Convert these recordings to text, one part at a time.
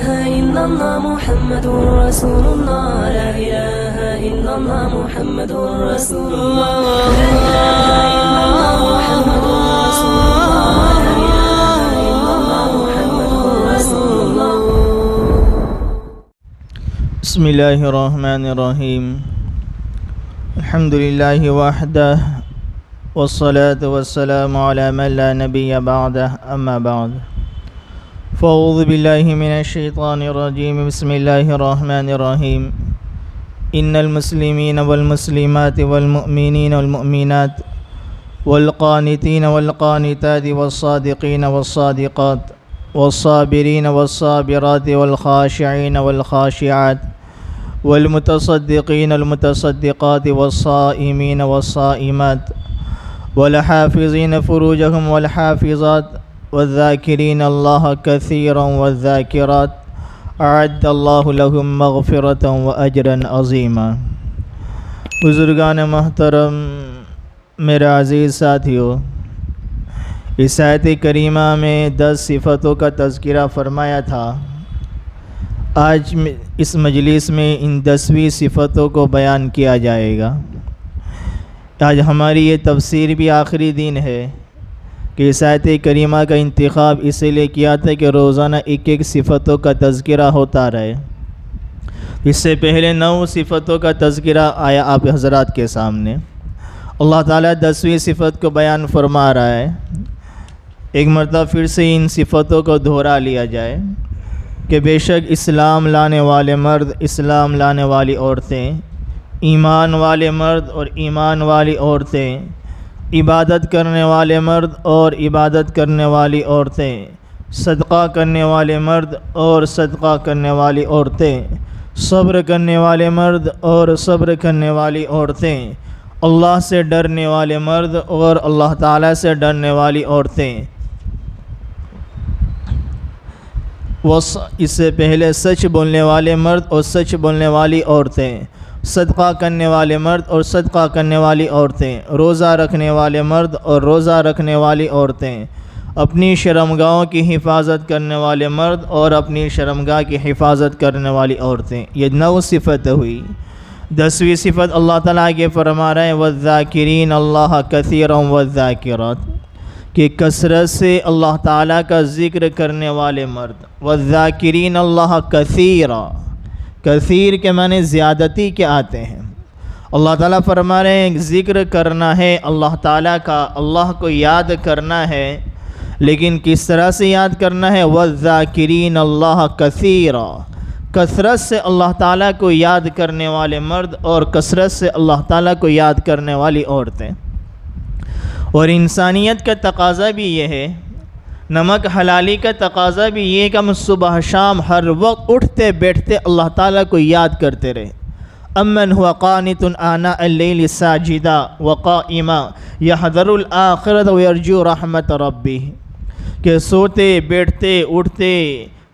إلا الله محمد رسول الله لا إله إلا الله محمد رسول الله لا إله إلا الله محمد رسول الله لا إله إلا الله محمد رسول الله. بسم الله الرحمن الرحيم. الحمد لله وحده والصلاة والسلام على من لا نبي بعده أما بعد فأعوذ بالله من الشيطان الرجيم. بسم الله الرحمن الرحيم. إن المسلمين والمسلمات والمؤمنين والمؤمنات والقانتين والقانتات والصادقين والصادقات والصابرين والصابرات والخاشعين والخاشعات والمتصدقين والمتصدقات والصائمين والصائمات والحافظين فروجهم والحافظات والذاكرين الله كثيرا والذاكرات أعد الله لهم مغفرة وأجرا عظيما. بزرگان محترم، میرے عزیز ساتھیو، اس آیت کریمہ میں 10 صفتوں کا تذکرہ فرمایا تھا. آج اس مجلس میں ان 10ویں صفتوں کو بیان کیا جائے گا. آج ہماری یہ تفسیر بھی آخری دن ہے کہ اس آیت کریمہ کا انتخاب اس لیے کیا تھا کہ روزانہ ایک ایک صفتوں کا تذکرہ ہوتا رہے. اس سے پہلے 9 صفتوں کا تذکرہ آیا آپ حضرات کے سامنے. اللہ تعالیٰ 10ویں صفت کو بیان فرما رہا ہے. ایک مرتبہ پھر سے ان صفتوں کو دہرا لیا جائے کہ بے شک اسلام لانے والے مرد، اسلام لانے والی عورتیں، ایمان والے مرد اور ایمان والی عورتیں، عبادت کرنے والے مرد اور عبادت کرنے والی عورتیں، صدقہ کرنے والے مرد اور صدقہ کرنے والی عورتیں، صبر کرنے والے مرد اور صبر کرنے والی عورتیں، اللہ سے ڈرنے والے مرد اور اللہ تعالیٰ سے ڈرنے والی عورتیں. اس سے پہلے سچ بولنے والے مرد اور سچ بولنے والی عورتیں، صدقہ کرنے والے مرد اور صدقہ کرنے والی عورتیں، روزہ رکھنے والے مرد اور روزہ رکھنے والی عورتیں، اپنی شرمگاہوں کی حفاظت کرنے والے مرد اور اپنی شرمگاہ کی حفاظت کرنے والی عورتیں. یہ 9 صفت ہوئی. 10ویں صفت اللہ تعالیٰ آگے فرما رہے ہیں وَالذَّاكِرِينَ اللَّهَ كَثِيرًا وَالذَّاكِرَاتِ، کہ کثرت سے اللہ تعالیٰ کا ذکر کرنے والے مرد. وَالذَّاكِرِينَ اللَّهَ كَثِيرًا، کثیر کے معنی زیادتی کے آتے ہیں. اللہ تعالیٰ فرما رہے ہیں ذکر کرنا ہے اللہ تعالیٰ کا، اللہ کو یاد کرنا ہے، لیکن کس طرح سے یاد کرنا ہے؟ وَالذَّاكِرِينَ اللَّهَ كَثِيرًا، کثرت سے اللہ تعالیٰ کو یاد کرنے والے مرد اور کثرت سے اللہ تعالیٰ کو یاد کرنے والی عورتیں. اور انسانیت کا تقاضا بھی یہ ہے، نمک حلالی کا تقاضا بھی یہ کہ ہم صبح شام ہر وقت اٹھتے بیٹھتے اللہ تعالیٰ کو یاد کرتے رہے. امن هو قانت آناء اللیل ساجدا وقائما یحذر الآخرۃ ویرجو رحمت ربہ، کہ سوتے بیٹھتے اٹھتے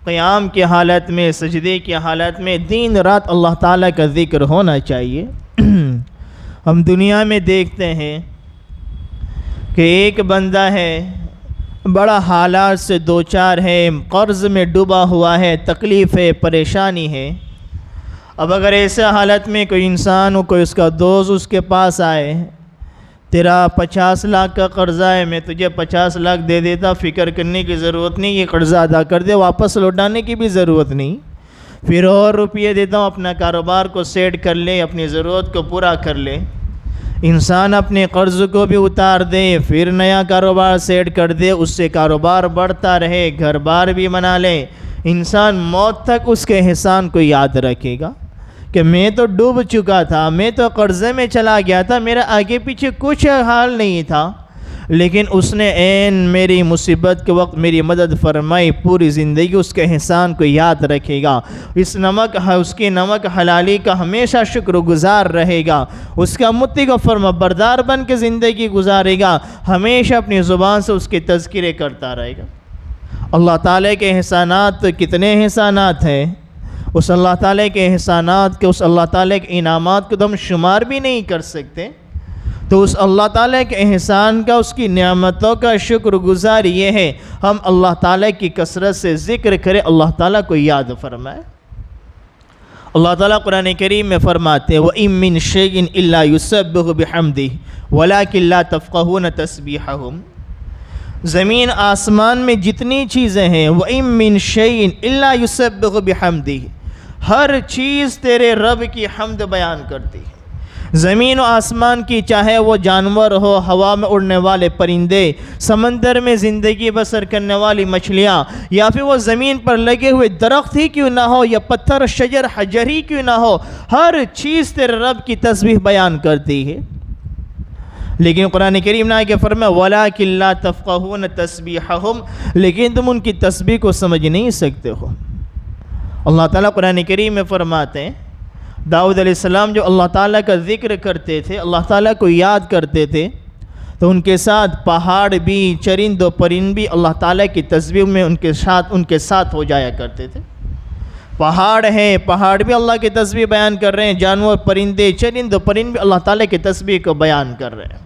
قیام کی حالت میں، سجدے کی حالت میں دن رات اللہ تعالیٰ کا ذکر ہونا چاہیے. ہم دنیا میں دیکھتے ہیں کہ ایک بندہ ہے، بڑا حالات سے دوچار ہے، قرض میں ڈوبا ہوا ہے، تکلیف ہے، پریشانی ہے. اب اگر ایسے حالت میں کوئی انسان ہو، کوئی اس کا دوست اس کے پاس آئے، تیرا 50 لاکھ کا قرضہ ہے، میں تجھے 50 لاکھ دے دیتا، فکر کرنے کی ضرورت نہیں، یہ قرضہ ادا کر دے، واپس لوٹانے کی بھی ضرورت نہیں، پھر اور روپیے دیتا ہوں، اپنا کاروبار کو سیٹ کر لے، اپنی ضرورت کو پورا کر لے. انسان اپنے قرض کو بھی اتار دے، پھر نیا کاروبار سیٹ کر دے، اس سے کاروبار بڑھتا رہے، گھر بار بھی بنا لے. انسان موت تک اس کے احسان کو یاد رکھے گا کہ میں تو ڈوب چکا تھا، میں تو قرضے میں چلا گیا تھا، میرا آگے پیچھے کچھ حال نہیں تھا، لیکن اس نے عین میری مصیبت کے وقت میری مدد فرمائی. پوری زندگی اس کے احسان کو یاد رکھے گا، اس کی نمک حلالی کا ہمیشہ شکر گزار رہے گا، اس کا متی کو فرما بردار بن کے زندگی گزارے گا، ہمیشہ اپنی زبان سے اس کے تذکرے کرتا رہے گا. اللہ تعالیٰ کے احسانات تو کتنے احسانات ہیں، اس اللہ تعالیٰ کے احسانات کے، اس اللہ تعالیٰ کے انعامات کو تو ہم شمار بھی نہیں کر سکتے. تو اس اللہ تعالیٰ کے احسان کا، اس کی نعمتوں کا شکر گزار یہ ہے ہم اللہ تعالیٰ کی کثرت سے ذکر کریں، اللہ تعالیٰ کو یاد فرمائے۔ اللہ تعالیٰ قرآن کریم میں فرماتے ہیں وَإِن مِّن شَيْءٍ إِلَّا يُسَبِّحُ بِحَمْدِهِ وَلَٰكِن لَّا تَفْقَهُونَ تَسْبِيحَهُمْ، زمین آسمان میں جتنی چیزیں ہیں وَإِن مِّن شَيْءٍ إِلَّا يُسَبِّحُ بِحَمْدِهِ، ہر چیز تیرے رب کی حمد بیان کرتی ہے۔ زمین و آسمان کی، چاہے وہ جانور ہو، ہوا میں اڑنے والے پرندے، سمندر میں زندگی بسر کرنے والی مچھلیاں، یا پھر وہ زمین پر لگے ہوئے درخت ہی کیوں نہ ہو یا پتھر شجر حجر ہی کیوں نہ ہو، ہر چیز تیرے رب کی تسبیح بیان کرتی ہے۔ لیکن قرآن کریم نے آگے فرمایا وَلَٰكِن لَّا تَفْقَهُونَ تَسْبِيحَهُمْ، لیکن تم ان کی تسبیح کو سمجھ نہیں سکتے ہو۔ اللہ تعالیٰ قرآن کریم میں فرماتے ہیں داؤد علیہ السلام جو اللہ تعالیٰ کا ذکر کرتے تھے، اللہ تعالیٰ کو یاد کرتے تھے، تو ان کے ساتھ پہاڑ بھی، چرند و پرند بھی اللہ تعالیٰ کی تسبیح میں ان کے ساتھ ہو جایا کرتے تھے۔ پہاڑ ہیں، پہاڑ بھی اللہ کی تسبیح بیان کر رہے ہیں، جانور پرندے چرند و پرند بھی اللہ تعالیٰ کی تسبیح کو بیان کر رہے ہیں۔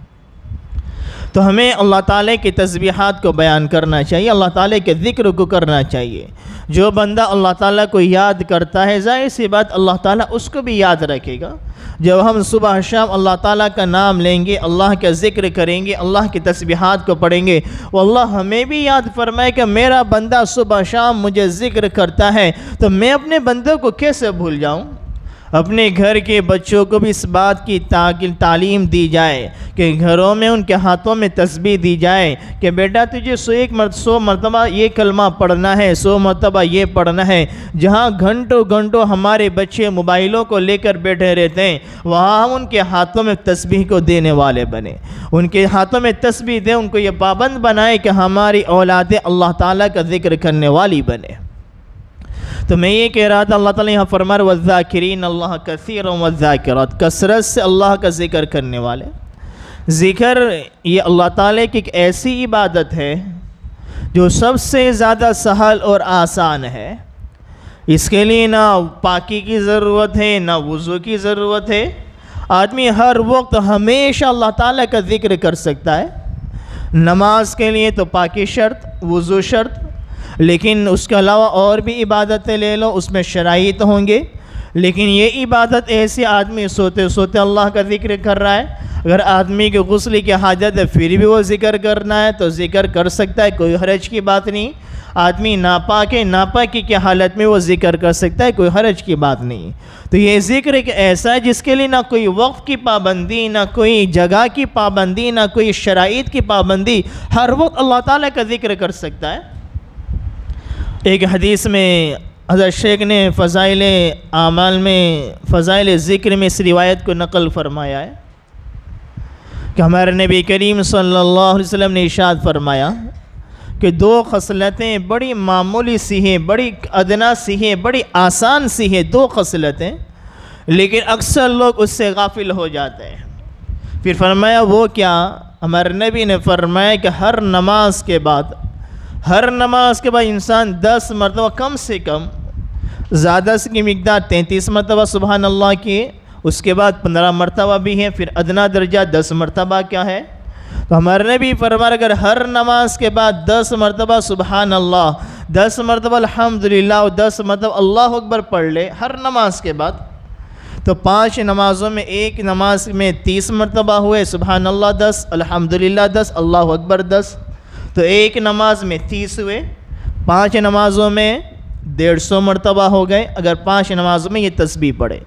تو ہمیں اللہ تعالیٰ کی تسبیحات کو بیان کرنا چاہیے، اللہ تعالیٰ کے ذکر کو کرنا چاہیے۔ جو بندہ اللہ تعالیٰ کو یاد کرتا ہے، ظاہر سی بات اللہ تعالیٰ اس کو بھی یاد رکھے گا۔ جب ہم صبح شام اللہ تعالیٰ کا نام لیں گے، اللہ کا ذکر کریں گے، اللہ کی تسبیحات کو پڑھیں گے، وہ اللہ ہمیں بھی یاد فرمائے کہ میرا بندہ صبح شام مجھے ذکر کرتا ہے، تو میں اپنے بندوں کو کیسے بھول جاؤں۔ اپنے گھر کے بچوں کو بھی اس بات کی تعلیم دی جائے کہ گھروں میں ان کے ہاتھوں میں تسبیح دی جائے کہ بیٹا تجھے 100 مرتبہ یہ کلمہ پڑھنا ہے، 100 مرتبہ یہ پڑھنا ہے۔ جہاں گھنٹوں گھنٹوں ہمارے بچے موبائلوں کو لے کر بیٹھے رہتے ہیں، وہاں ہم ان کے ہاتھوں میں تسبیح کو دینے والے بنے، ان کے ہاتھوں میں تسبیح دیں، ان کو یہ پابند بنائے کہ ہماری اولادیں اللہ تعالیٰ کا ذکر کرنے والی بنے۔ تو میں یہ کہہ رہا تھا اللہ تعالیٰ یہاں فرما رہا وَالذَّاكِرِينَ اللَّهَ كَثِيرًا وَالذَّاكِرَاتِ، کثرت سے اللہ کا ذکر کرنے والے۔ ذکر یہ اللہ تعالیٰ کی ایک ایسی عبادت ہے جو سب سے زیادہ سہل اور آسان ہے۔ اس کے لیے نہ پاکی کی ضرورت ہے، نہ وضو کی ضرورت ہے۔ آدمی ہر وقت ہمیشہ اللہ تعالیٰ کا ذکر کر سکتا ہے۔ نماز کے لیے تو پاکی شرط، وضو شرط، لیکن اس کے علاوہ اور بھی عبادتیں لے لو، اس میں شرائط ہوں گے۔ لیکن یہ عبادت ایسی آدمی سوتے سوتے اللہ کا ذکر کر رہا ہے، اگر آدمی کے غسل کی حاجت ہے پھر بھی وہ ذکر کرنا ہے تو ذکر کر سکتا ہے، کوئی حرج کی بات نہیں۔ آدمی ناپاک ہے، ناپاکی کی حالت میں وہ ذکر کر سکتا ہے، کوئی حرج کی بات نہیں۔ تو یہ ذکر ایک ایسا ہے جس کے لیے نہ کوئی وقت کی پابندی، نہ کوئی جگہ کی پابندی، نہ کوئی شرائط کی پابندی، ہر وقت اللہ تعالیٰ کا ذکر کر سکتا ہے۔ ایک حدیث میں حضرت شیخ نے فضائل اعمال میں، فضائل ذکر میں اس روایت کو نقل فرمایا ہے کہ ہمارے نبی کریم صلی اللہ علیہ وسلم نے ارشاد فرمایا کہ 2 خصلتیں بڑی معمولی سی ہیں، بڑی ادنا سی ہیں، بڑی آسان سی ہیں، 2 خصلتیں، لیکن اکثر لوگ اس سے غافل ہو جاتے ہیں۔ پھر فرمایا وہ کیا؟ ہمارے نبی نے فرمایا کہ ہر نماز کے بعد انسان 10 مرتبہ، کم سے کم، زیادہ کی مقدار 33 مرتبہ سبحان اللہ کی، اس کے بعد 15 مرتبہ بھی ہے، پھر ادنا درجہ 10 مرتبہ کیا ہے؟ تو ہمارے نبی فرمایا اگر ہر نماز کے بعد 10 مرتبہ سبحان اللہ، 10 مرتبہ الحمدللہ اور 10 مرتبہ اللہ اکبر پڑھ لے ہر نماز کے بعد، تو 5 نمازوں میں ایک نماز میں 30 مرتبہ ہوئے سبحان اللہ 10، الحمدللہ 10، اللہ اکبر 10، تو ایک نماز میں 30 ہوئے، 5 نمازوں میں 150 مرتبہ ہو گئے اگر 5 نمازوں میں یہ تسبیح پڑھے۔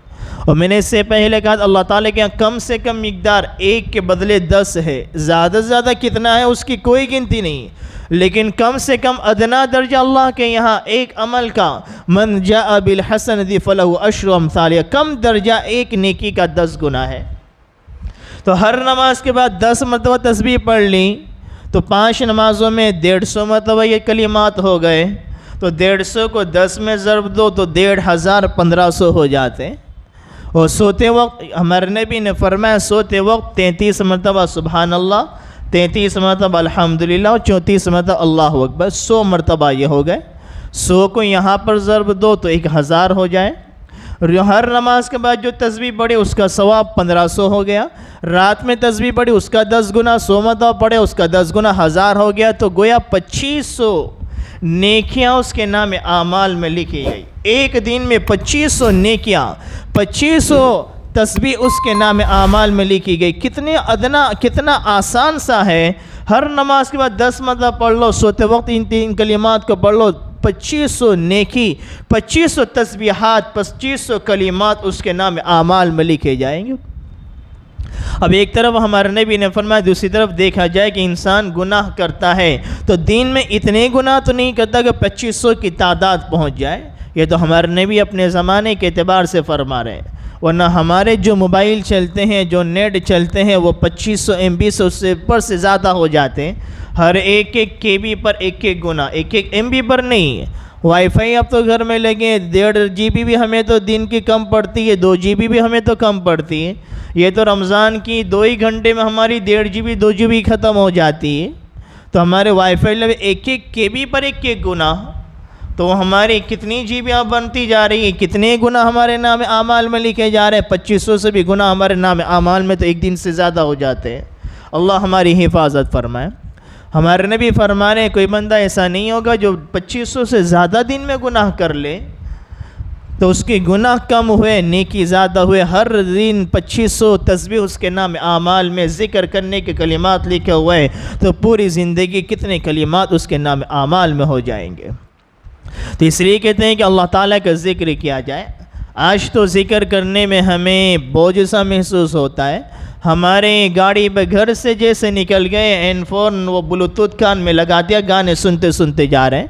اور میں نے اس سے پہلے کہا اللہ تعالیٰ کے یہاں کم سے کم مقدار 1 کے بدلے 10 ہے، زیادہ سے زیادہ کتنا ہے اس کی کوئی گنتی نہیں، لیکن کم سے کم ادنا درجہ اللہ کے یہاں ایک عمل کا من جاء بالحسنۃ فلہ عشر امثالہا، کم درجہ ایک نیکی کا 10 گنا ہے۔ تو ہر نماز کے بعد 10 مرتبہ تسبیح پڑھ لی تو 5 نمازوں میں 150 مرتبہ یہ کلمات ہو گئے، تو 150 کو 10 میں ضرب دو تو 1500 1500 ہو جاتے ہیں۔ اور سوتے وقت ہمارے نبی نے فرمایا سوتے وقت 33 مرتبہ سبحان اللہ، 33 مرتبہ الحمدللہ اور 34 مرتبہ اللہ اکبر، 100 مرتبہ یہ ہو گئے۔ 100 کو یہاں پر ضرب دو تو 1000 ہو جائے، ہر نماز کے بعد جو تسبیح پڑھے اس کا ثواب 1500 ہو گیا، رات میں تسبیح پڑھی اس کا 10 گنا، 100 مرتبہ پڑھے اس کا 10 گنا، 1000 ہو گیا، تو گویا 2500 نیکیاں اس کے نام اعمال میں لکھی گئی۔ ایک دن میں 2500 نیکیاں، 2500 تسبیح اس کے نام اعمال میں لکھی گئی۔ کتنا آسان سا ہے، ہر نماز کے بعد 10 مرتبہ پڑھ لو، سوتے وقت ان 3 کلمات کو پڑھ لو، 2500 نیکی، 2500 تسبیحات، 2500 کلمات اس کے نام اعمال میں لکھے جائیں گے۔ اب ایک طرف ہمارے نبی نے فرمایا، دوسری طرف دیکھا جائے کہ انسان گناہ کرتا ہے تو دین میں اتنے گناہ تو نہیں کرتا کہ 2500 کی تعداد پہنچ جائے۔ یہ تو ہمارے نبی اپنے زمانے کے اعتبار سے فرما رہے ہیں، ورنہ ہمارے جو موبائل چلتے ہیں، جو نیٹ چلتے ہیں، وہ 2500 MB سے اس سے اوپر سے زیادہ ہو جاتے ہیں۔ ہر ایک KB پر ایک گناہ، ایک MB پر نہیں۔ وائی فائی اب تو گھر میں لگے، 1.5 GB بھی ہمیں تو دن کی کم پڑتی ہے، 2 GB بھی ہمیں تو کم پڑتی ہے۔ یہ تو رمضان کی 2 ہی گھنٹے میں ہماری 1.5 GB 2 GB ختم ہو جاتی ہے، تو ہمارے وائی فائی لگے ایک KB پر ایک گناہ، تو ہماری کتنی جیبیاں بنتی جا رہی ہیں، کتنے گناہ ہمارے نام اعمال میں لکھے جا رہے ہیں۔ 2500 سے بھی گناہ ہمارے نام اعمال میں تو ایک دن سے زیادہ ہو جاتے ہیں۔ اللہ ہماری حفاظت فرمائے۔ ہمارے نبی فرما رہے ہیں کوئی بندہ ایسا نہیں ہوگا جو 2500 سے زیادہ دن میں گناہ کر لے تو اس کے گناہ کم ہوئے، نیکی زیادہ ہوئے۔ ہر دن 2500 تسبیح اس کے نام اعمال میں ذکر کرنے کے کلمات لکھے ہوئے، تو پوری زندگی کتنے کلمات اس کے نام اعمال میں ہو جائیں گے۔ تو اس لیے کہتے ہیں کہ اللہ تعالیٰ کا ذکر کیا جائے۔ آج تو ذکر کرنے میں ہمیں بوجھ سا محسوس ہوتا ہے۔ ہمارے گاڑی پہ گھر سے جیسے نکل گئے، این فون وہ بلوٹوتھ کان میں لگا دیا، گانے سنتے سنتے جا رہے ہیں۔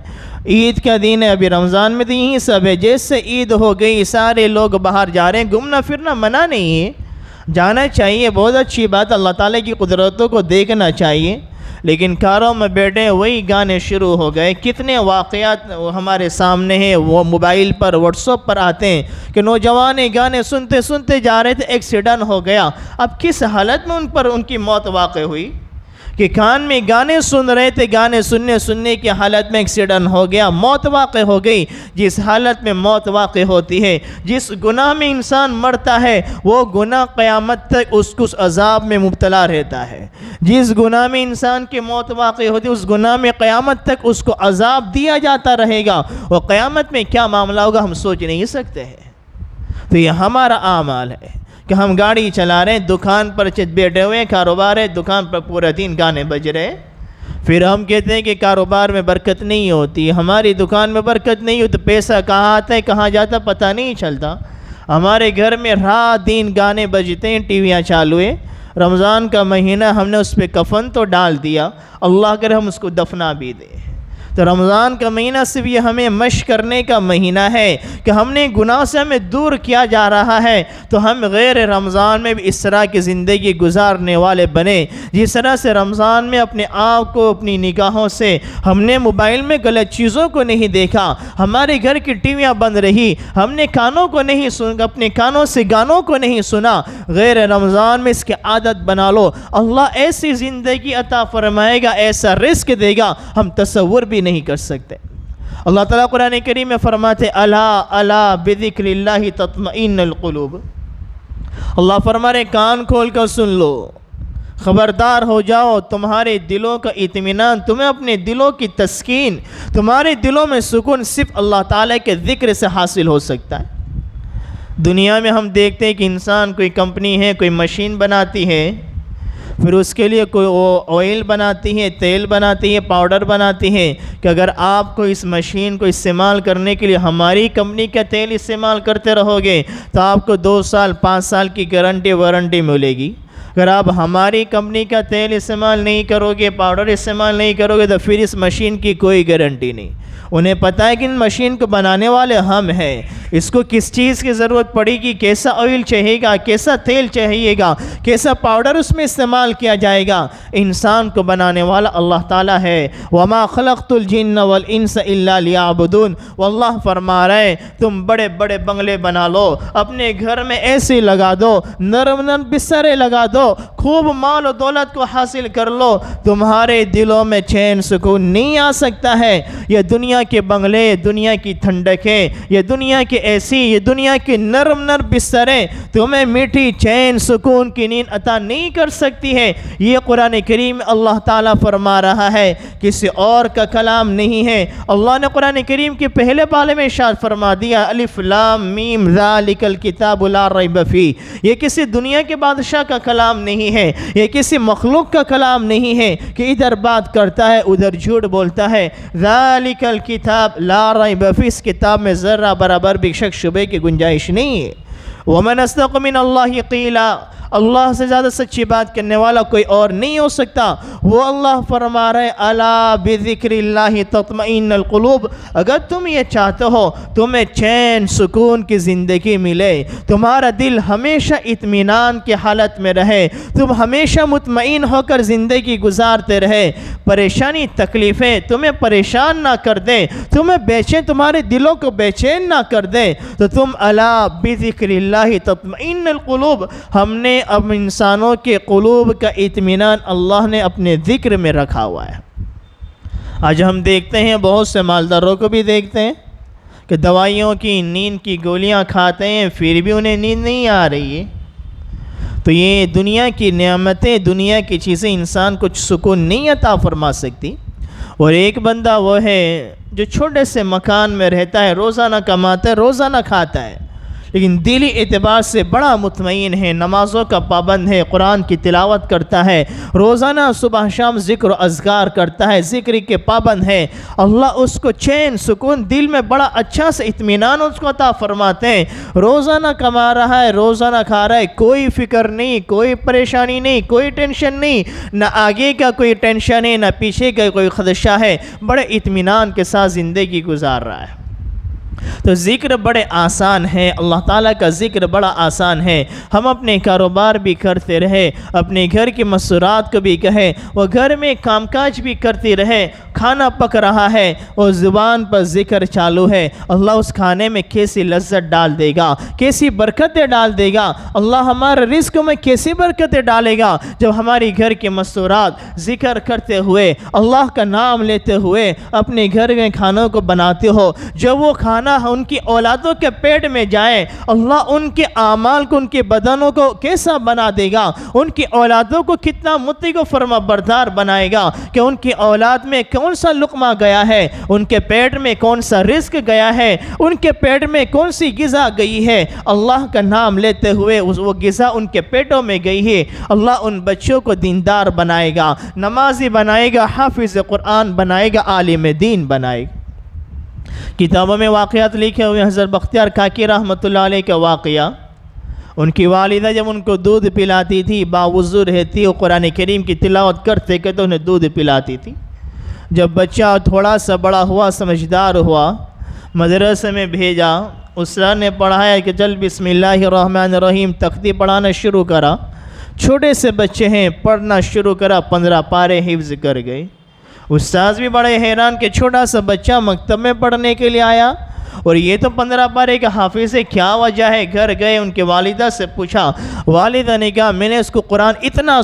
عید کا دن ہے، ابھی رمضان میں تو یہی سب ہے، جیسے عید ہو گئی سارے لوگ باہر جا رہے ہیں۔ گھومنا پھرنا منع نہیں ہے، جانا چاہیے، بہت اچھی بات، اللہ تعالیٰ کی قدرتوں کو دیکھنا چاہیے، لیکن کاروں میں بیٹھے وہی گانے شروع ہو گئے۔ کتنے واقعات ہمارے سامنے ہیں، وہ موبائل پر واٹس ایپ پر آتے ہیں کہ نوجوان گانے سنتے سنتے جا رہے تھے، ایکسیڈنٹ ہو گیا۔ اب کس حالت میں ان کی موت واقع ہوئی کہ کان میں گانے سن رہے تھے، گانے سننے کی حالت میں ایکسیڈنٹ ہو گیا، موت واقع ہو گئی۔ جس حالت میں موت واقع ہوتی ہے، جس گناہ میں انسان مرتا ہے، وہ گناہ قیامت تک اس کو عذاب میں مبتلا رہتا ہے۔ جس گناہ میں انسان کی موت واقع ہوتی ہے، اس گناہ میں قیامت تک اس کو عذاب دیا جاتا رہے گا، اور قیامت میں کیا معاملہ ہوگا ہم سوچ نہیں سکتے ہیں۔ تو یہ ہمارا اعمال ہے کہ ہم گاڑی چلا رہے ہیں، دکان پر بیٹھے ہوئے ہیں، کاروبار ہے، دکان پر پورا دن گانے بج رہے، پھر ہم کہتے ہیں کہ کاروبار میں برکت نہیں ہوتی، ہماری دکان میں برکت نہیں ہوتی، تو پیسہ کہاں آتا ہے کہاں جاتا پتہ نہیں چلتا۔ ہمارے گھر میں رات دن گانے بجتے ہیں، ٹی ویاں چالو ہیں۔ رمضان کا مہینہ ہم نے اس پہ کفن تو ڈال دیا، اللہ کرے ہم اس کو دفنا بھی دیں۔ تو رمضان کا مہینہ صرف یہ ہمیں مشق کرنے کا مہینہ ہے کہ ہم نے گناہ سے ہمیں دور کیا جا رہا ہے، تو ہم غیر رمضان میں بھی اس طرح کی زندگی گزارنے والے بنے، جس طرح سے رمضان میں اپنے آپ کو اپنی نگاہوں سے ہم نے موبائل میں غلط چیزوں کو نہیں دیکھا، ہمارے گھر کی ٹیویاں بند رہی، ہم نے کانوں کو نہیں سنا، اپنے کانوں سے گانوں کو نہیں سنا۔ غیر رمضان میں اس کی عادت بنا لو، اللہ ایسی زندگی عطا فرمائے گا، ایسا رزق دے گا ہم تصور بھی نہیں کر سکتے۔ اللہ تعالیٰ قرآن کریم میں فرماتے الا الا بذکر اللہ تطمئن القلوب۔ اللہ فرما رہے کان کھول کر سن لو، خبردار ہو جاؤ، تمہارے دلوں کا اطمینان، تمہیں اپنے دلوں کی تسکین، تمہارے دلوں میں سکون صرف اللہ تعالیٰ کے ذکر سے حاصل ہو سکتا ہے۔ دنیا میں ہم دیکھتے ہیں کہ انسان کوئی کمپنی ہے، کوئی مشین بناتی ہے، پھر اس کے لیے کوئی آئل بناتی ہے، تیل بناتی ہے، پاؤڈر بناتی ہے کہ اگر آپ کو اس مشین کو استعمال کرنے کے لیے ہماری کمپنی کا تیل استعمال کرتے رہو گے تو آپ کو 2 سال 5 سال کی گارنٹی وارنٹی ملے گی۔ اگر آپ ہماری کمپنی کا تیل استعمال نہیں کرو گے، پاؤڈر استعمال نہیں کرو گے، تو پھر اس مشین کی کوئی گارنٹی نہیں۔ انہیں پتہ ہے کہ ان مشین کو بنانے والے ہم ہیں، اس کو کس چیز کی ضرورت پڑے گی، کیسا آئل چاہیے گا، کیسا تیل چاہیے گا، کیسا پاؤڈر اس میں استعمال کیا جائے گا۔ انسان کو بنانے والا اللہ تعالیٰ ہے۔ وَمَا خَلَقْتُ الْجِنَّ وَالْإِنسَ إِلَّا لِيَعْبُدُونَ۔ واللہ فرما رہے تم بڑے بڑے بنگلے بنا لو، اپنے گھر میں ایسے لگا دو، نرم نرم بسترے لگا دو، خوب مال و دولت کو حاصل کر لو، تمہارے دلوں میں چین سکون نہیں آ سکتا ہے۔ یہ دنیا کے بنگلے، دنیا کی ٹھنڈکیں، یہ دنیا کے ایسی یہ دنیا کی نرم نرم بستریں تمہیں میٹھی چین سکون کی نیند عطا نہیں کر سکتی ہے۔ یہ قرآن کریم اللہ تعالیٰ فرما رہا ہے، کسی اور کا کلام نہیں ہے۔ اللہ نے قرآن کریم کے پہلے پارے میں ارشاد فرما دیا، الف لام میم ذالک الکتاب لا ریب فیہ، یہ کسی دنیا کے بادشاہ کا کلام نہیں ہے، یہ کسی مخلوق کا کلام نہیں ہے کہ ادھر بات کرتا ہے ادھر جھوٹ بولتا ہے۔ ذالک الکتاب لا ریب فیہ، اس کتاب میں ذرہ برابر بھی شک شبے کی گنجائش نہیں ہے۔ ومن اصدق من اللہ قیلا، اللہ سے زیادہ سچی بات کرنے والا کوئی اور نہیں ہو سکتا۔ وہ اللہ فرما رہے الا بذکر اللہ تطمئن القلوب، اگر تم یہ چاہتے ہو تمہیں چین سکون کی زندگی ملے، تمہارا دل ہمیشہ اطمینان کی حالت میں رہے، تم ہمیشہ مطمئن ہو کر زندگی گزارتے رہے، پریشانی تکلیفیں تمہیں پریشان نہ کر دیں، تمہارے دلوں کو بے چین نہ کر دیں، تو تم الا بذکر اللہ تطمئن القلوب، ہم نے اب انسانوں کے قلوب کا اطمینان اللہ نے اپنے ذکر میں رکھا ہوا ہے۔ آج ہم دیکھتے ہیں بہت سے مالداروں کو بھی دیکھتے ہیں کہ دوائیوں کی نیند کی گولیاں کھاتے ہیں پھر بھی انہیں نیند نہیں آ رہی ہے۔ تو یہ دنیا کی نعمتیں، دنیا کی چیزیں انسان کو سکون نہیں عطا فرما سکتی۔ اور ایک بندہ وہ ہے جو چھوٹے سے مکان میں رہتا ہے، روزانہ کماتا ہے، روزانہ کھاتا ہے، لیکن دلی اعتبار سے بڑا مطمئن ہے، نمازوں کا پابند ہے، قرآن کی تلاوت کرتا ہے، روزانہ صبح شام ذکر و اذکار کرتا ہے، ذکر کے پابند ہے، اللہ اس کو چین سکون دل میں بڑا اچھا سے اطمینان اس کو عطا فرماتے ہیں۔ روزانہ کما رہا ہے، روزانہ کھا رہا ہے، کوئی فکر نہیں، کوئی پریشانی نہیں، کوئی ٹینشن نہیں، نہ آگے کا کوئی ٹینشن ہے، نہ پیچھے کا کوئی خدشہ ہے، بڑے اطمینان کے ساتھ زندگی گزار رہا ہے۔ تو ذکر بڑے آسان ہے، اللہ تعالیٰ کا ذکر بڑا آسان ہے۔ ہم اپنے کاروبار بھی کرتے رہے، اپنے گھر کی مسورات کو بھی کہے، وہ گھر میں کام کاج بھی کرتی رہے، کھانا پک رہا ہے اور زبان پر ذکر چالو ہے، اللہ اس کھانے میں کیسی لذت ڈال دے گا، کیسی برکتیں ڈال دے گا، اللہ ہمارے رزق میں کیسی برکتیں ڈالے گا جب ہماری گھر کی مسورات ذکر کرتے ہوئے، اللہ کا نام لیتے ہوئے اپنے گھر میں کھانوں کو بناتے ہو، جب وہ کھانا ان کی اولادوں کے پیٹ میں جائے، اللہ ان کے اعمال کو، ان کے بدنوں کو کیسا بنا دے گا، ان کی اولادوں کو کتنا مطیع و فرما بردار بنائے گا کہ ان کی اولاد میں کون سا لقمہ گیا ہے، ان کے پیٹ میں کون سا رزق گیا ہے، ان کے پیٹ میں کون سی غذا گئی ہے، اللہ کا نام لیتے ہوئے وہ غذا ان کے پیٹوں میں گئی ہے، اللہ ان بچوں کو دیندار بنائے گا، نمازی بنائے گا، حافظ قرآن بنائے گا، عالم دین بنائے گا۔ کتابوں میں واقعات لکھے ہوئے حضرت بختیار کاکی رحمۃ اللہ علیہ کا واقعہ، ان کی والدہ جب ان کو دودھ پلاتی تھی، باوضو رہتی اور قرآن کریم کی تلاوت کرتے کہ تو انہیں دودھ پلاتی تھی۔ جب بچہ تھوڑا سا بڑا ہوا، سمجھدار ہوا، مدرسے میں بھیجا، استاد نے پڑھایا کہ چل بسم اللہ الرحمن الرحیم، تختی پڑھانا شروع کرا، چھوٹے سے بچے ہیں، پڑھنا شروع کرا، 15 پارے حفظ کر گئے۔ استاذ بھی بڑے حیران کہ چھوٹا سا بچہ مکتب میں پڑھنے کے لیے آیا اور یہ تو 15 پارے کا حافظ ہے، کیا وجہ ہے؟ گھر گئے، ان کے والدہ سے پوچھا، والدہ نے کہا میں نے اس کو قرآن اتنا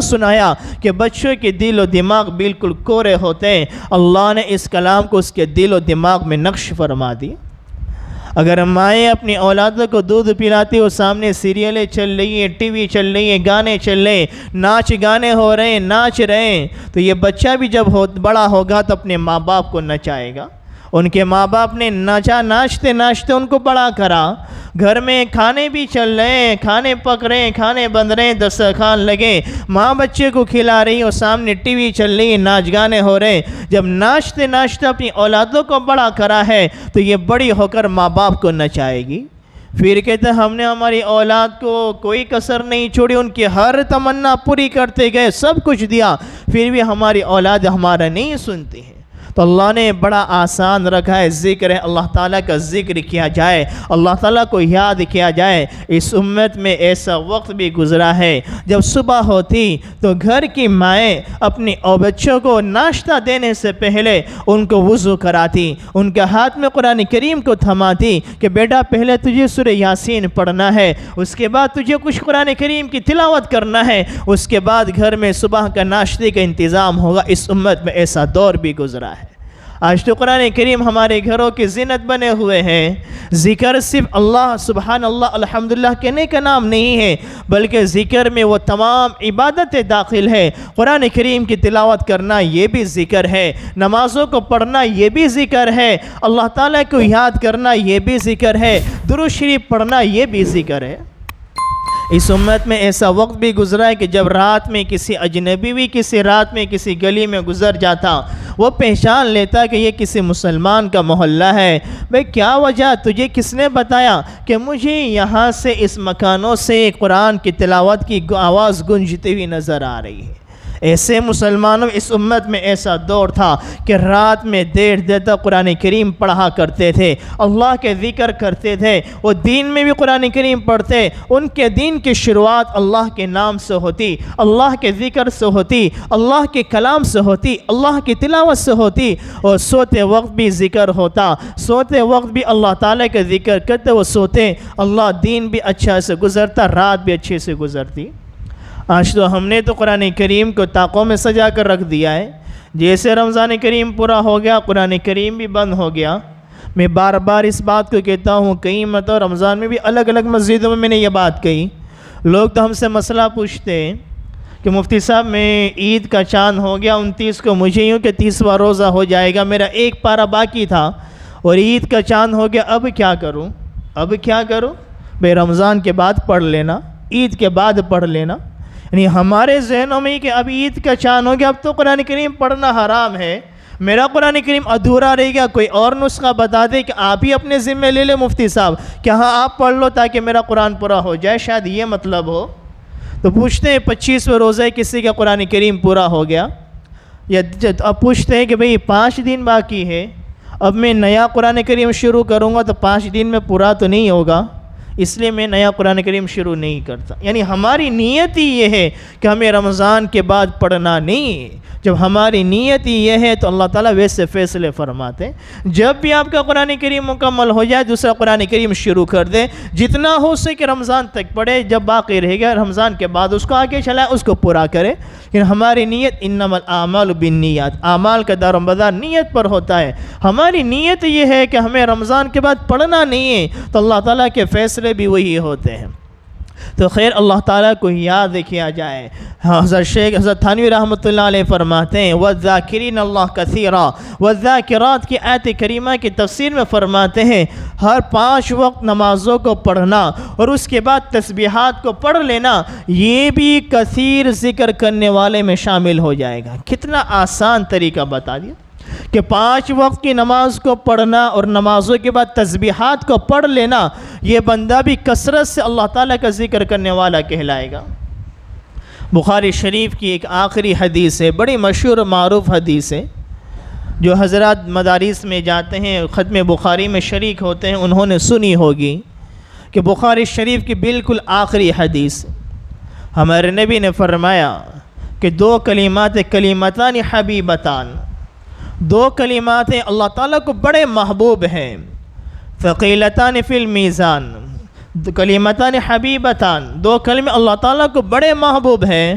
سنایا کہ بچوں کے دل و دماغ بالکل کورے ہوتے ہیں، اللہ نے اس کلام کو اس کے دل و دماغ میں نقش فرما دی۔ اگر مائیں اپنی اولادوں کو دودھ پلاتی اور سامنے سیریلیں چل رہی ہیں، ٹی وی چل رہی ہیں، گانے چل رہے ہیں، ناچ گانے ہو رہے ہیں، ناچ رہے ہیں، تو یہ بچہ بھی جب بڑا ہوگا تو اپنے ماں باپ کو نچائے گا۔ ان کے ماں باپ نے ناچتے ناچتے ان کو بڑا کرا، گھر میں کھانے بھی چل رہے ہیں، کھانے پک رہے ہیں، کھانے بن رہے ہیں، دسترخوان لگے، ماں بچے کو کھلا رہی اور سامنے ٹی وی چل رہی ہے، ناچ گانے ہو رہے ہیں۔ جب ناچتے ناچتے اپنی اولادوں کو بڑا کرا ہے تو یہ بڑی ہو کر ماں باپ کو نچائے گی۔ پھر کہتے ہیں ہم نے ہماری اولاد کو کوئی کسر نہیں چھوڑی، ان کی ہر تمنا پوری کرتے گئے، سب کچھ دیا، پھر بھی ہماری اولاد ہمارا نہیں سنتی ہے۔ تو اللہ نے بڑا آسان رکھا ہے، ذکر ہے، اللہ تعالیٰ کا ذکر کیا جائے، اللہ تعالیٰ کو یاد کیا جائے۔ اس امت میں ایسا وقت بھی گزرا ہے جب صبح ہوتی تو گھر کی مائیں اپنی بچوں کو ناشتہ دینے سے پہلے ان کو وضو کراتی، ان کے ہاتھ میں قرآن کریم کو تھماتی کہ بیٹا پہلے تجھے سورہ یاسین پڑھنا ہے، اس کے بعد تجھے کچھ قرآن کریم کی تلاوت کرنا ہے، اس کے بعد گھر میں صبح کا ناشتے کا انتظام ہوگا۔ اس امت میں ایسا دور بھی گزرا ہے۔ آج تو قرآن کریم ہمارے گھروں کی زینت بنے ہوئے ہیں۔ ذکر صرف اللہ سبحان اللہ الحمدللہ کہنے کا نام نہیں ہے، بلکہ ذکر میں وہ تمام عبادتیں داخل ہے۔ قرآن کریم کی تلاوت کرنا یہ بھی ذکر ہے، نمازوں کو پڑھنا یہ بھی ذکر ہے، اللہ تعالیٰ کو یاد کرنا یہ بھی ذکر ہے، درود شریف پڑھنا یہ بھی ذکر ہے۔ اس امت میں ایسا وقت بھی گزرا ہے کہ جب رات میں کسی اجنبی بھی کسی رات میں کسی گلی میں گزر جاتا، وہ پہچان لیتا کہ یہ کسی مسلمان کا محلہ ہے۔ بھئی کیا وجہ، تجھے کس نے بتایا؟ کہ مجھے یہاں سے اس مکانوں سے قرآن کی تلاوت کی آواز گونجتی ہوئی نظر آ رہی ہے۔ ایسے مسلمانوں اس امت میں ایسا دور تھا کہ رات میں دیر تک قرآن کریم پڑھا کرتے تھے، اللہ کے ذکر کرتے تھے، وہ دین میں بھی قرآن کریم پڑھتے، ان کے دین کی شروعات اللہ کے نام سے ہوتی، اللہ کے ذکر سے ہوتی، اللہ کے کلام سے ہوتی، اللہ کی تلاوت سے ہوتی، اور سوتے وقت بھی ذکر ہوتا، سوتے وقت بھی اللہ تعالیٰ کا ذکر کرتے وہ سوتے، اللہ دین بھی اچھا سے گزرتا، رات بھی اچھے سے گزرتی۔ آج تو ہم نے تو قرآن کریم کو طاقوں میں سجا کر رکھ دیا ہے، جیسے رمضان کریم پورا ہو گیا قرآن کریم بھی بند ہو گیا۔ میں بار بار اس بات کو کہتا ہوں، کئی مرتبہ رمضان میں بھی الگ الگ مسجدوں میں نے یہ بات کہی، لوگ تو ہم سے مسئلہ پوچھتے ہیں کہ مفتی صاحب میں عید کا چاند ہو گیا 29 کو، مجھے یوں کہ 30واں روزہ ہو جائے گا، میرا ایک پارہ باقی تھا اور عید کا چاند ہو گیا، اب کیا کروں؟ اب کیا کروں؟ بھئی رمضان کے بعد پڑھ لینا، عید کے بعد پڑھ لینا۔ یعنی ہمارے ذہنوں میں کہ اب عید کا چاند ہو گیا، اب تو قرآن کریم پڑھنا حرام ہے، میرا قرآن کریم ادھورا رہ گیا، کوئی اور نسخہ بتا دے کہ آپ ہی اپنے ذمہ لے لے مفتی صاحب کہ ہاں آپ پڑھ لو تاکہ میرا قرآن پورا ہو جائے، شاید یہ مطلب ہو۔ تو پوچھتے ہیں 25ویں روزہ کسی کا قرآن کریم پورا ہو گیا، یا اب پوچھتے ہیں کہ بھئی 5 دن باقی ہے، اب میں نیا قرآن کریم شروع کروں گا تو 5 دن میں پورا تو نہیں ہوگا، اس لیے میں نیا قرآن کریم شروع نہیں کرتا۔ یعنی ہماری نیت ہی یہ ہے کہ ہمیں رمضان کے بعد پڑھنا نہیں ہے۔ جب ہماری نیت ہی یہ ہے تو اللہ تعالیٰ ویسے فیصلے فرماتے ہیں۔ جب بھی آپ کا قرآن کریم مکمل ہو جائے دوسرا قرآن کریم شروع کر دیں، جتنا ہو سکے رمضان تک پڑھے، جب باقی رہے گا رمضان کے بعد اس کو آگے چلائے، اس کو پورا کرے۔ لیکن ہماری نیت انما الاعمال بالنیات، اعمال کا دار و مدار نیت پر ہوتا ہے۔ ہماری نیت یہ ہے کہ ہمیں رمضان کے بعد پڑھنا نہیں ہے تو اللہ تعالیٰ کے فیصلے بھی وہی ہوتے ہیں۔ تو خیر اللہ تعالیٰ کو یاد کیا جائے۔ حضرت تھانوی رحمۃ اللہ علیہ فرماتے ہیں وَالذَّاكِرِينَ اللَّهَ كَثِيرًا، وَالذَّاكِرَاتِ کی آیت کریمہ کی تفسیر میں فرماتے ہیں ہر 5 وقت نمازوں کو پڑھنا اور اس کے بعد تسبیحات کو پڑھ لینا، یہ بھی کثیر ذکر کرنے والے میں شامل ہو جائے گا۔ کتنا آسان طریقہ بتا دیا کہ 5 وقت کی نماز کو پڑھنا اور نمازوں کے بعد تسبیحات کو پڑھ لینا، یہ بندہ بھی کثرت سے اللہ تعالیٰ کا ذکر کرنے والا کہلائے گا۔ بخاری شریف کی ایک آخری حدیث ہے، بڑی مشہور و معروف حدیث ہے، جو حضرات مدارس میں جاتے ہیں ختم بخاری میں شریک ہوتے ہیں انہوں نے سنی ہوگی کہ بخاری شریف کی بالکل آخری حدیث ہمارے نبی نے فرمایا کہ 2 کلمات کلمتان حبیبتان، 2 کلمات اللہ تعالیٰ کو بڑے محبوب ہیں، ثقیلتان فی المیزان، کلمتان حبیبتان، 2 کلمے اللہ تعالیٰ کو بڑے محبوب ہیں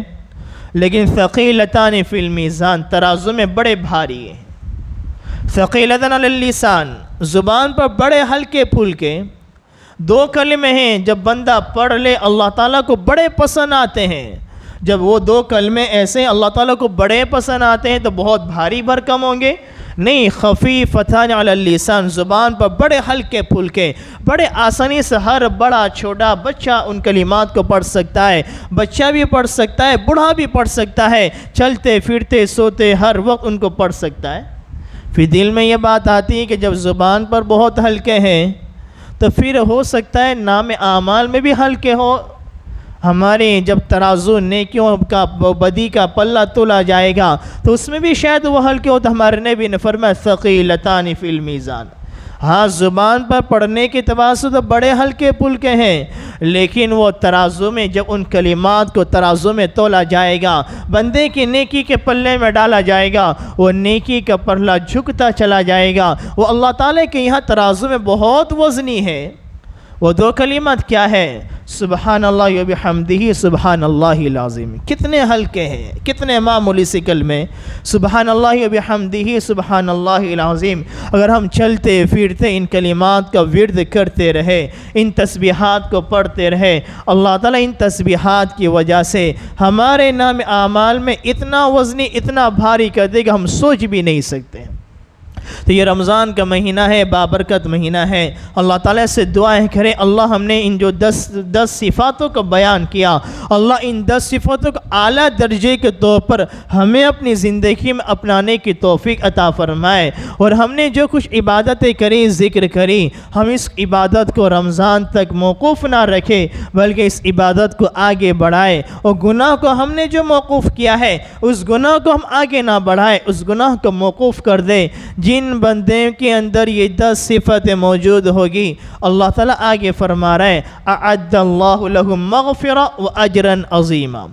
لیکن ثقیلتان فی المیزان، ترازو میں بڑے بھاری ہیں۔ ثقیلتان علی اللسان، زبان پر بڑے ہلکے پھلکے، 2 کلمے ہیں جب بندہ پڑھ لے اللہ تعالیٰ کو بڑے پسند آتے ہیں۔ جب وہ 2 کلمے ایسے اللہ تعالیٰ کو بڑے پسند آتے ہیں تو بہت بھاری بھرکم ہوں گے؟ نہیں، خفیفتان علی اللسان، زبان پر بڑے ہلکے پھلکے، بڑے آسانی سے ہر بڑا چھوٹا بچہ ان کلمات کو پڑھ سکتا ہے، بچہ بھی پڑھ سکتا ہے، بوڑھا بھی پڑھ سکتا ہے، چلتے پھرتے سوتے ہر وقت ان کو پڑھ سکتا ہے۔ پھر دل میں یہ بات آتی ہے کہ جب زبان پر بہت ہلکے ہیں تو پھر ہو سکتا ہے نام اعمال میں بھی ہلکے ہو۔ ہمارے جب ترازو نیکیوں کا بدی کا پلہ تولا جائے گا تو اس میں بھی شاید وہ ہلکے ہو، تو ہمارے نبی نے فرمایا ثقیلتان فی المیزان۔ ہاں زبان پر پڑھنے کے اعتبار سے تو بڑے ہلکے پھلکے ہیں، لیکن وہ ترازو میں جب ان کلمات کو ترازو میں تولا جائے گا، بندے کی نیکی کے پلے میں ڈالا جائے گا، وہ نیکی کا پلہ جھکتا چلا جائے گا، وہ اللہ تعالیٰ کے یہاں ترازو میں بہت وزنی ہے۔ وہ دو کلمات کیا ہے؟ سبحان اللہ و بحمدہ سبحان اللہ العظیم. کتنے ہلکے ہیں، کتنے معمولی سے کلمے. سبحان اللہ و بحمدہ سبحان اللہ العظیم. اگر ہم چلتے پھرتے ان کلمات کا ورد کرتے رہے، ان تسبیحات کو پڑھتے رہے، اللہ تعالیٰ ان تسبیحات کی وجہ سے ہمارے نام اعمال میں اتنا وزنی، اتنا بھاری کر دے گا ہم سوچ بھی نہیں سکتے. تو یہ رمضان کا مہینہ ہے، بابرکت مہینہ ہے. اللہ تعالیٰ سے دعائیں کریں، اللہ ہم نے ان جو 10 صفاتوں کو بیان کیا، اللہ ان 10 صفاتوں کو اعلیٰ درجے کے طور پر ہمیں اپنی زندگی میں اپنانے کی توفیق عطا فرمائے. اور ہم نے جو کچھ عبادتیں کری، ذکر کری، ہم اس عبادت کو رمضان تک موقوف نہ رکھے بلکہ اس عبادت کو آگے بڑھائے. اور گناہ کو ہم نے جو موقوف کیا ہے اس گناہ کو ہم آگے نہ بڑھائے، اس گناہ کو موقوف کر دے. جن بندے کے اندر یہ 10 صفتیں موجود ہوگی، اللہ تعالیٰ آگے فرما رہے ہیں اعد اللہ لہم مغفرہ و اجرا عظیما.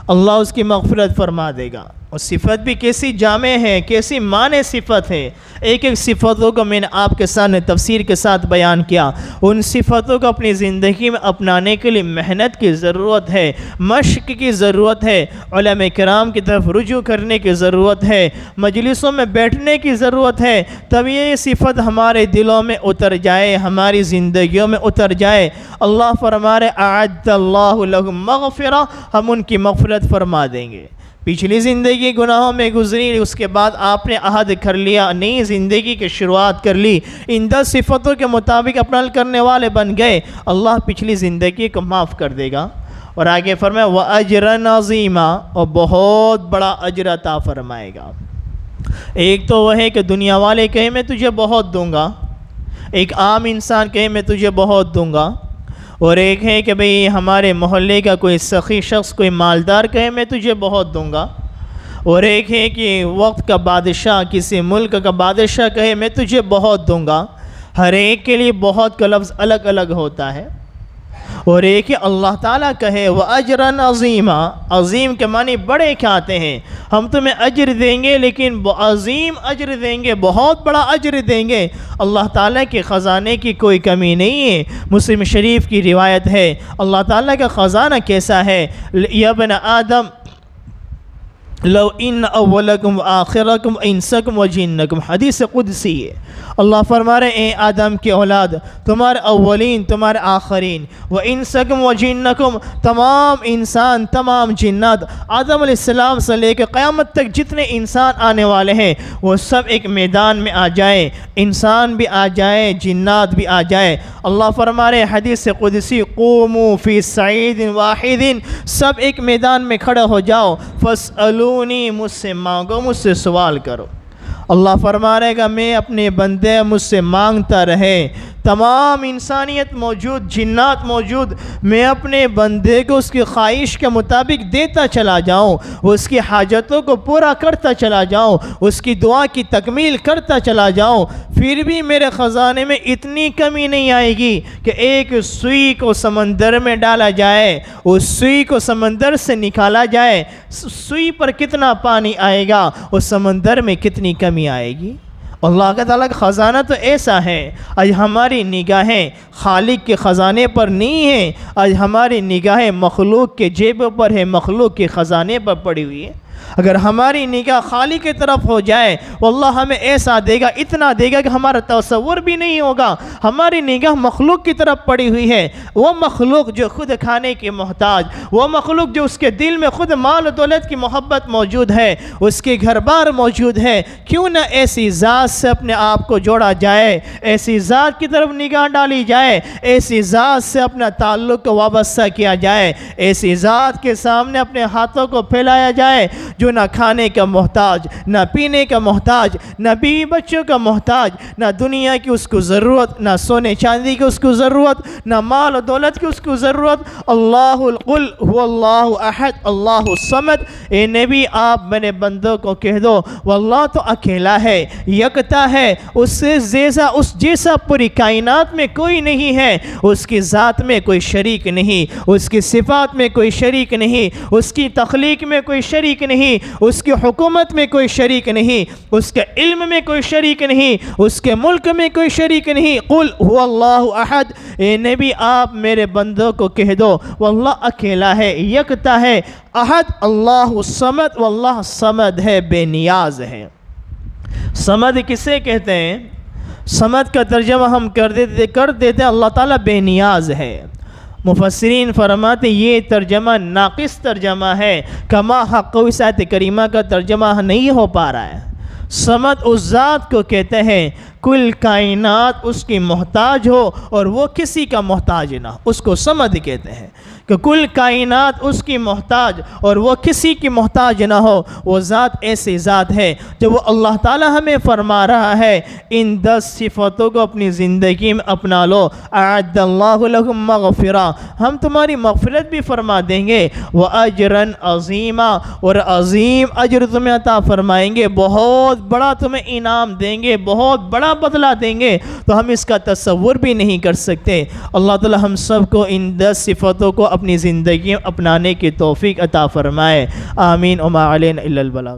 اللہ اس کی مغفرت فرما دے گا. اور صفت بھی کیسی جامع ہے، کیسی معنی صفت ہے. ایک ایک صفتوں کو میں نے آپ کے سامنے تفسیر کے ساتھ بیان کیا. ان صفتوں کو اپنی زندگی میں اپنانے کے لیے محنت کی ضرورت ہے، مشق کی ضرورت ہے، علماء کرام کی طرف رجوع کرنے کی ضرورت ہے، مجلسوں میں بیٹھنے کی ضرورت ہے. تب یہ صفت ہمارے دلوں میں اتر جائے، ہماری زندگیوں میں اتر جائے. اللہ فرما رہے اعد اللہ لہم مغفرہ، ہم ان کی مغفرت فرما دیں گے. پچھلی زندگی گناہوں میں گزری، اس کے بعد آپ نے عہد کر لیا، نئی زندگی کی شروعات کر لی، ان 10 صفتوں کے مطابق عمل کرنے والے بن گئے، اللہ پچھلی زندگی کو معاف کر دے گا. اور آگے فرمایا وَأَجْرًا عَظِيمًا، اور بہت بڑا اجر عطا فرمائے گا. ایک تو وہ ہے کہ دنیا والے کہیں میں تجھے بہت دوں گا، ایک عام انسان کہیں میں تجھے بہت دوں گا. اور ایک ہے کہ بھئی ہمارے محلے کا کوئی سخی شخص، کوئی مالدار کہے میں تجھے بہت دوں گا. اور ایک ہے کہ وقت کا بادشاہ، کسی ملک کا بادشاہ کہے میں تجھے بہت دوں گا. ہر ایک کے لیے بہت کا لفظ الگ الگ ہوتا ہے. اور ایک ہے اللہ تعالیٰ کہے وَأَجْرًا عَظِيمًا، عظیم کے معنی بڑے کیا آتے ہیں. ہم تمہیں اجر دیں گے لیکن عظیم اجر دیں گے، بہت بڑا اجر دیں گے. اللہ تعالیٰ کے خزانے کی کوئی کمی نہیں ہے. مسلم شریف کی روایت ہے اللہ تعالیٰ کا خزانہ کیسا ہے. یا ابن آدم لو ان اولکم آخرکم انسکم و جنکم، حدیث قدسی ہے. اللہ فرما رہے اے آدم کے اولاد، تمہارے اولین، تمہارے آخرین، و انسکم و جنکم، تمام انسان، تمام جنات، آدم علیہ السلام سے لے کے قیامت تک جتنے انسان آنے والے ہیں وہ سب ایک میدان میں آ جائے. انسان بھی آ جائے، جنات بھی آ جائے. اللہ فرما رہے حدیث قدسی قوموا فی صعید واحد، سب ایک میدان میں کھڑے ہو جاؤ. فاسألونی، مجھ سے مانگو، مجھ سے سوال کرو. اللہ فرما رہے گا میں اپنے بندے مجھ سے مانگتا رہے، تمام انسانیت موجود، جنات موجود، میں اپنے بندے کو اس کی خواہش کے مطابق دیتا چلا جاؤں، اس کی حاجتوں کو پورا کرتا چلا جاؤں، اس کی دعا کی تکمیل کرتا چلا جاؤں. پھر بھی میرے خزانے میں اتنی کمی نہیں آئے گی کہ ایک سوئی کو سمندر میں ڈالا جائے، اس سوئی کو سمندر سے نکالا جائے، سوئی پر کتنا پانی آئے گا، اس سمندر میں کتنی کمی آئے گی. اللہ کا تعالیٰ کا خزانہ تو ایسا ہے. آج ہماری نگاہیں خالق کے خزانے پر نہیں ہیں، آج ہماری نگاہیں مخلوق کے جیبوں پر ہے، مخلوق کے خزانے پر پڑی ہوئی ہے. اگر ہماری نگاہ خالق کی طرف ہو جائے واللہ ہمیں ایسا دے گا، اتنا دے گا کہ ہمارا تصور بھی نہیں ہوگا. ہماری نگاہ مخلوق کی طرف پڑی ہوئی ہے، وہ مخلوق جو خود کھانے کے محتاج، وہ مخلوق جو اس کے دل میں خود مال و دولت کی محبت موجود ہے، اس کے گھر بار موجود ہے. کیوں نہ ایسی ذات سے اپنے آپ کو جوڑا جائے، ایسی ذات کی طرف نگاہ ڈالی جائے، ایسی ذات سے اپنا تعلق کو وابستہ کیا جائے، ایسی ذات کے سامنے اپنے ہاتھوں کو پھیلایا جائے جو نہ کھانے کا محتاج، نہ پینے کا محتاج، نہ بیوی بچوں کا محتاج، نہ دنیا کی اس کو ضرورت، نہ سونے چاندی کی اس کو ضرورت، نہ مال و دولت کی اس کو ضرورت. اللہ قل هو اللہ احد اللہ الصمد. اے نبی آپ میرے بندوں کو کہہ دو واللہ تو اکیلا ہے، یکتا ہے، اس جیسا پوری کائنات میں کوئی نہیں ہے. اس کی ذات میں کوئی شریک نہیں، اس کی صفات میں کوئی شریک نہیں، اس کی تخلیق میں کوئی شریک نہیں، نہیں، اس کی حکومت میں کوئی شریک نہیں، اس کے علم میں کوئی شریک نہیں، اس کے ملک میں کوئی شریک نہیں۔ قل هو اللہ احد، اے نبی آپ میرے بندوں کو کہہ دو واللہ اکیلا ہے، یکتا ہے، احد اللہ الصمد، واللہ صمد ہے، بے نیاز ہے۔ صمد کسے کہتے ہیں؟ صمد کا ترجمہ ہم کر دیتے ہیں اللہ تعالیٰ بے نیاز ہے۔ مفسرین فرماتے یہ ترجمہ ناقص ترجمہ ہے، کما حق اس آیت کریمہ کا ترجمہ نہیں ہو پا رہا ہے۔ صمد اس ذات کو کہتے ہیں کل کائنات اس کی محتاج ہو اور وہ کسی کا محتاج نہ، اس کو صمد کہتے ہیں کہ کل کائنات اس کی محتاج اور وہ کسی کی محتاج نہ ہو۔ وہ ذات ایسی ذات ہے جب وہ اللہ تعالی ہمیں فرما رہا ہے ان 10 صفتوں کو اپنی زندگی میں اپنا لو، اعد اللہ لہم مغفرہ، ہم تمہاری مغفرت بھی فرما دیں گے، وَأَجْرًا عَظِيمًا، اور عظیم اجر تمہیں عطا فرمائیں گے، بہت بڑا تمہیں انعام دیں گے، بہت بڑا بدلہ دیں گے، تو ہم اس کا تصور بھی نہیں کر سکتے۔ اللہ تعالی ہم سب کو ان 10 صفتوں کو اپنی زندگی میں اپنانے کی توفیق عطا فرمائے، آمین۔ وما علینا الا البلاغ۔